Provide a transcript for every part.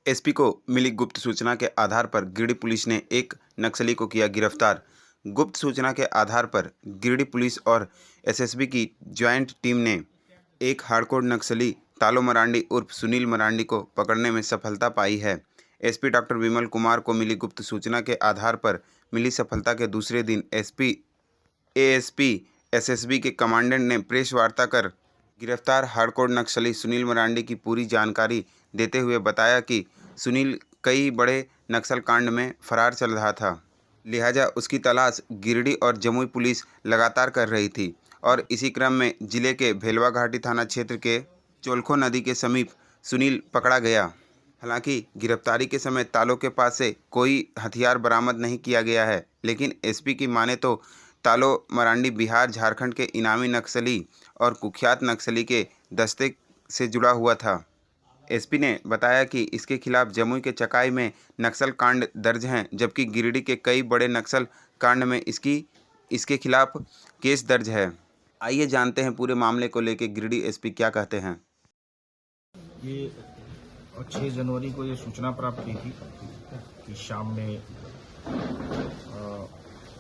SP को मिली गुप्त सूचना के आधार पर गिरिडीह पुलिस ने एक नक्सली को किया गिरफ्तार। गुप्त सूचना के आधार पर गिरिडीह पुलिस और एसएसबी की ज्वाइंट टीम ने एक हार्डकोर नक्सली तालो मरांडी उर्फ सुनील मरांडी को पकड़ने में सफलता पाई है। एसपी डॉक्टर विमल कुमार को मिली गुप्त सूचना के आधार पर मिली सफलता के दूसरे दिन एएसपी एसएसबी के कमांडेंट ने प्रेस वार्ता कर गिरफ्तार हार्डकोर नक्सली सुनील मरांडी की पूरी जानकारी देते हुए बताया कि सुनील कई बड़े नक्सल कांड में फरार चल रहा था, लिहाजा उसकी तलाश गिरिडीह और जमुई पुलिस लगातार कर रही थी और इसी क्रम में जिले के भेलवा घाटी थाना क्षेत्र के चोलखो नदी के समीप सुनील पकड़ा गया। हालांकि गिरफ्तारी के समय तालो के पास से कोई हथियार बरामद नहीं किया गया है, लेकिन एसपी की माने तो तालो मरांडी बिहार झारखंड के इनामी नक्सली और कुख्यात नक्सली के दस्ते से जुड़ा हुआ था। एसपी ने बताया कि इसके खिलाफ जमुई के चकाई में नक्सल कांड दर्ज हैं, जबकि गिरिडीह के कई बड़े नक्सल कांड में इसके खिलाफ केस दर्ज है। आइए जानते हैं पूरे मामले को लेकर गिरिडीह एसपी क्या कहते हैं। ये 6 जनवरी को ये सूचना प्राप्त हुई थी कि शाम में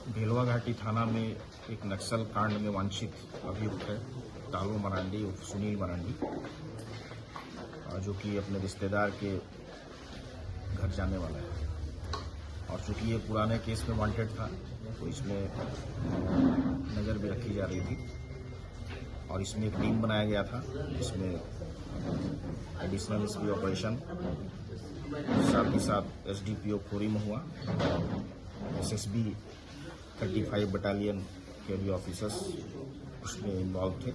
भेलवा घाटी थाना में एक नक्सल कांड में वांछित अभियुक्त है तालो मरांडी उर्फ सुनील मरांडी, जो कि अपने रिश्तेदार के घर जाने वाला है। और चूंकि ये पुराने केस में वांटेड था तो इसमें नज़र भी रखी जा रही थी और इसमें एक टीम बनाया गया था जिसमें एडिशनल एसपी ऑपरेशन, साथ ही साथ एसडीपीओ खोरी महुआ, एसएसबी 35 बटालियन के भी ऑफिसर्स उसमें इन्वॉल्व थे।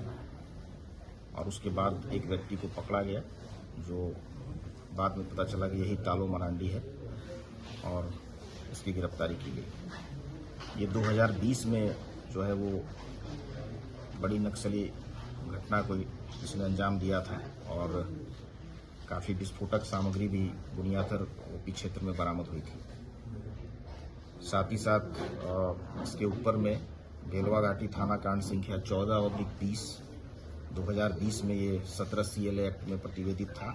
और उसके बाद एक व्यक्ति को पकड़ा गया जो बाद में पता चला कि यही तालो मरांडी है और उसकी गिरफ्तारी की गई। ये 2020 में जो है वो बड़ी नक्सली घटना को इसने अंजाम दिया था और काफ़ी विस्फोटक सामग्री भी बुनियादर ओपी क्षेत्र में बरामद हुई थी। साथ ही साथ इसके ऊपर में भेलवा घाटी थाना कांड संख्या 14/20 2020 में ये 17 CLA एक्ट में प्रतिवेदित था।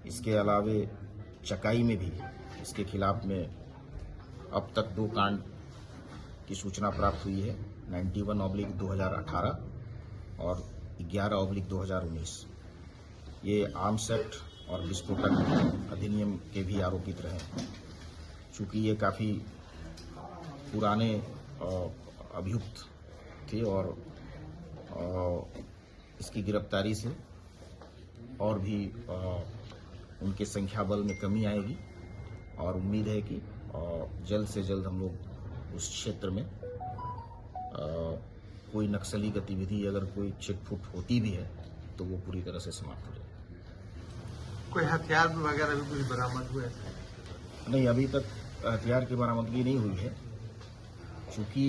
इसके अलावे चकाई में भी इसके खिलाफ में अब तक 2 कांड की सूचना प्राप्त हुई है, 91/2018 और 11/2019। ये आर्म्स एक्ट और विस्फोटक अधिनियम के भी आरोपित रहे। चूँकि ये काफ़ी पुराने अभियुक्त थे और इसकी गिरफ्तारी से और भी उनके संख्या बल में कमी आएगी और उम्मीद है कि जल्द से जल्द हम लोग उस क्षेत्र में कोई नक्सली गतिविधि अगर कोई छिटफुट होती भी है तो वो पूरी तरह से समाप्त हो जाए। कोई हथियार वगैरह भी कुछ बरामद हुए? नहीं, अभी तक हथियार की बरामदगी नहीं हुई है। चूँकि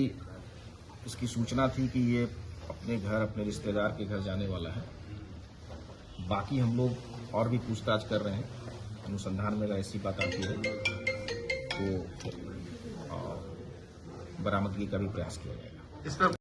इसकी सूचना थी कि ये अपने रिश्तेदार के घर जाने वाला है। बाकी हम लोग और भी पूछताछ कर रहे हैं, अनुसंधान में अगर ऐसी बात आती है तो बरामदगी का भी प्रयास किया जाएगा।